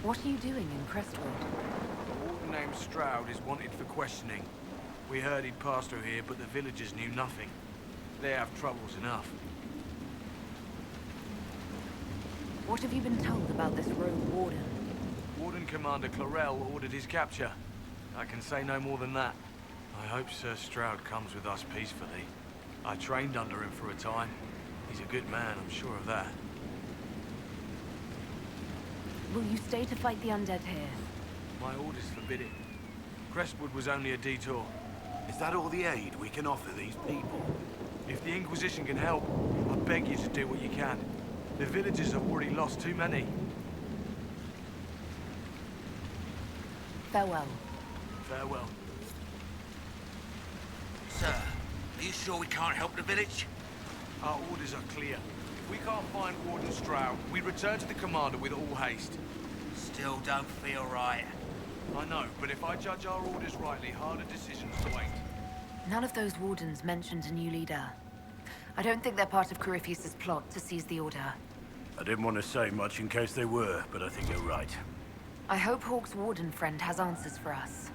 What are you doing in Crestwood? A warden named Stroud is wanted for questioning. We heard he'd passed through here, but the villagers knew nothing. They have troubles enough. What have you been told about this rogue warden? Warden Commander Clarel ordered his capture. I can say no more than that. I hope Sir Stroud comes with us peacefully. I trained under him for a time. He's a good man, I'm sure of that. Will you stay to fight the undead here? My orders forbid it. Crestwood was only a detour. Is that all the aid we can offer these people? If the Inquisition can help, I beg you to do what you can. The villagers have already lost too many. Farewell. Farewell. Sir, are you sure we can't help the village? Our orders are clear. If we can't find Warden Stroud, we return to the Commander with all haste. Still don't feel right. I know, but if I judge our orders rightly, harder decisions await. None of those wardens mentioned a new leader. I don't think they're part of Corypheus' plot to seize the Order. I didn't want to say much in case they were, but I think you're right. I hope Hawke's warden friend has answers for us.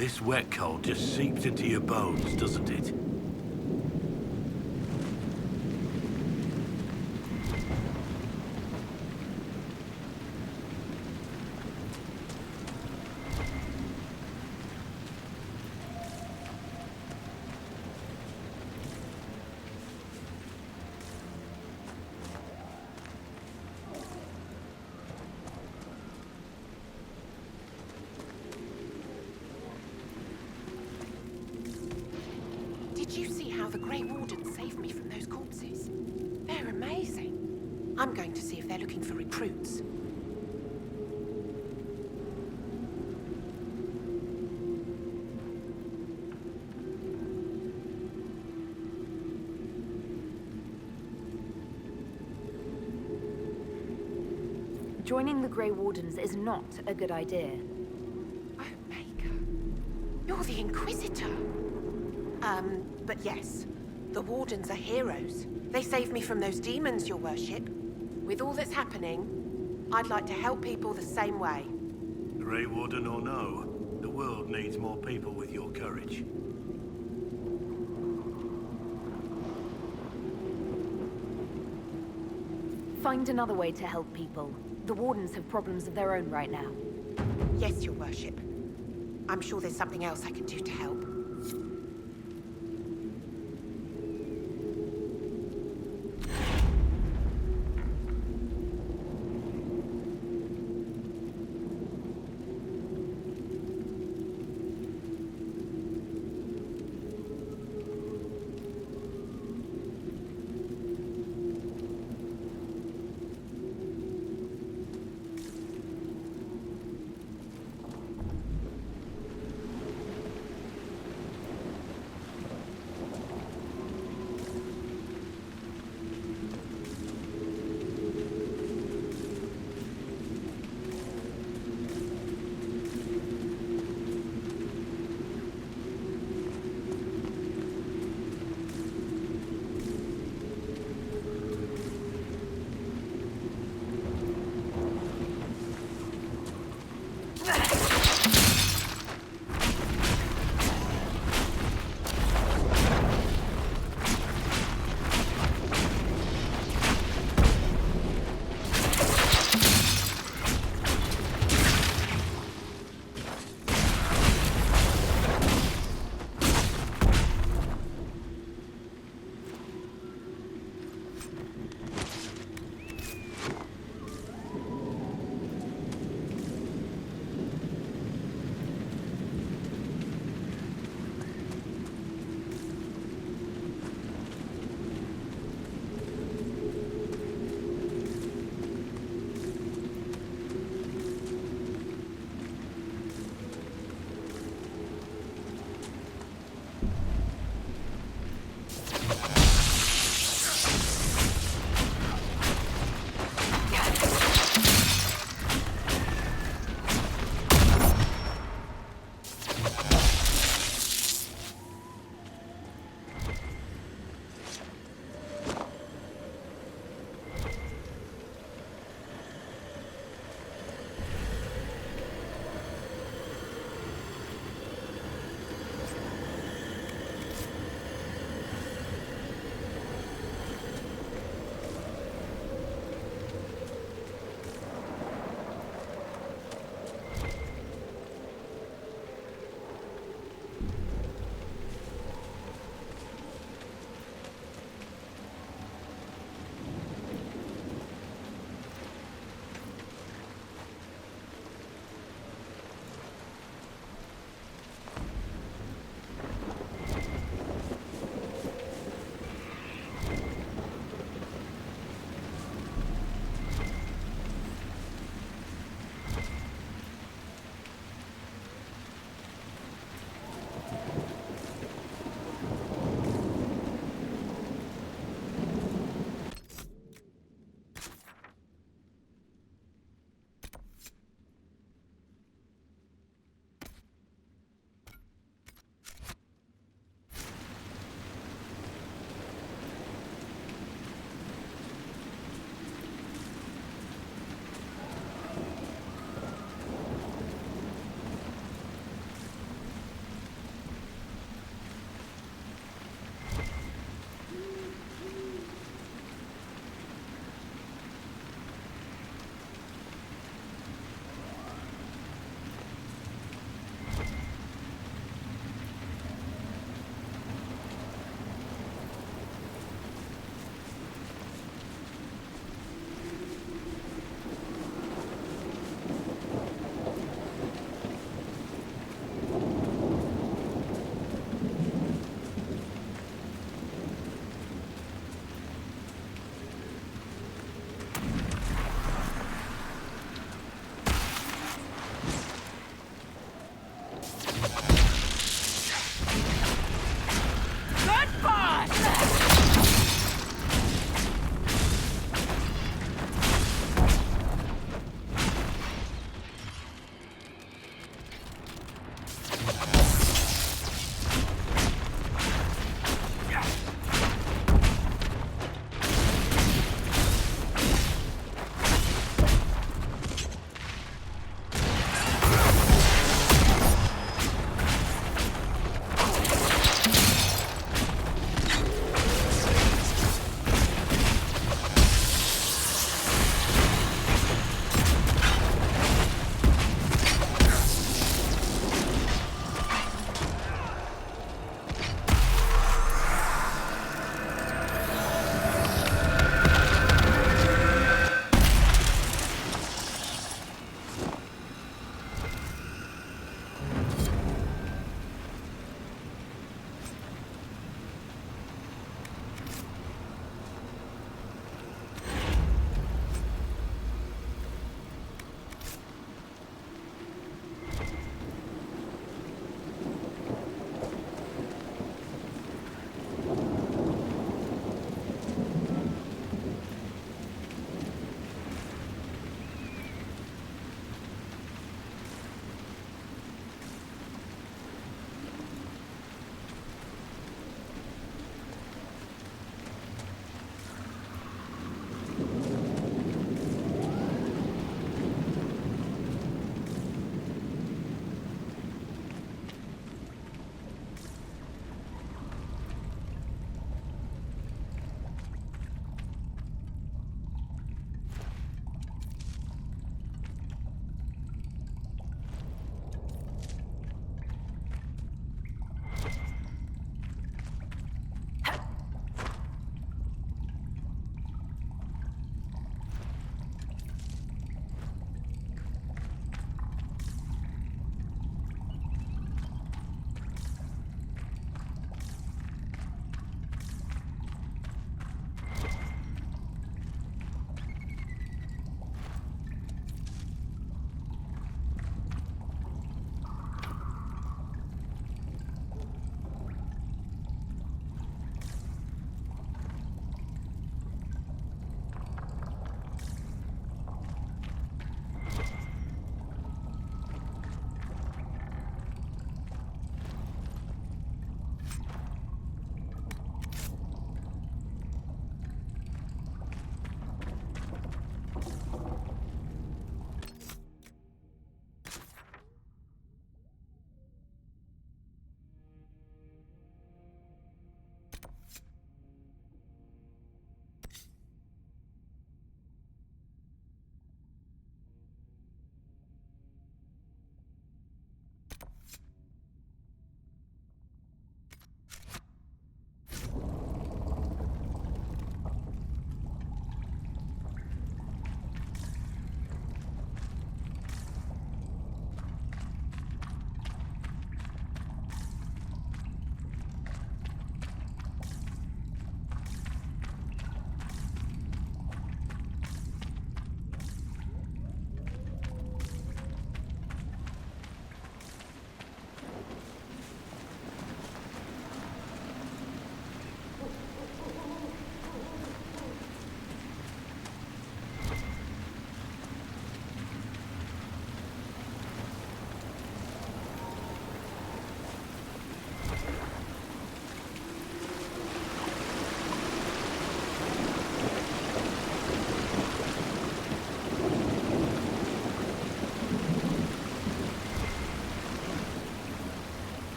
This wet cold just seeps into your bones, doesn't it? Did you see how the Grey Wardens saved me from those corpses? They're amazing. I'm going to see if they're looking for recruits. Joining the Grey Wardens is not a good idea. You're the Inquisitor. But yes, the Wardens are heroes. They saved me from those demons, your worship. With all that's happening, I'd like to help people the same way. Grey Warden or no, the world needs more people with your courage. Find another way to help people. The Wardens have problems of their own right now. Yes, your worship. I'm sure there's something else I can do to help.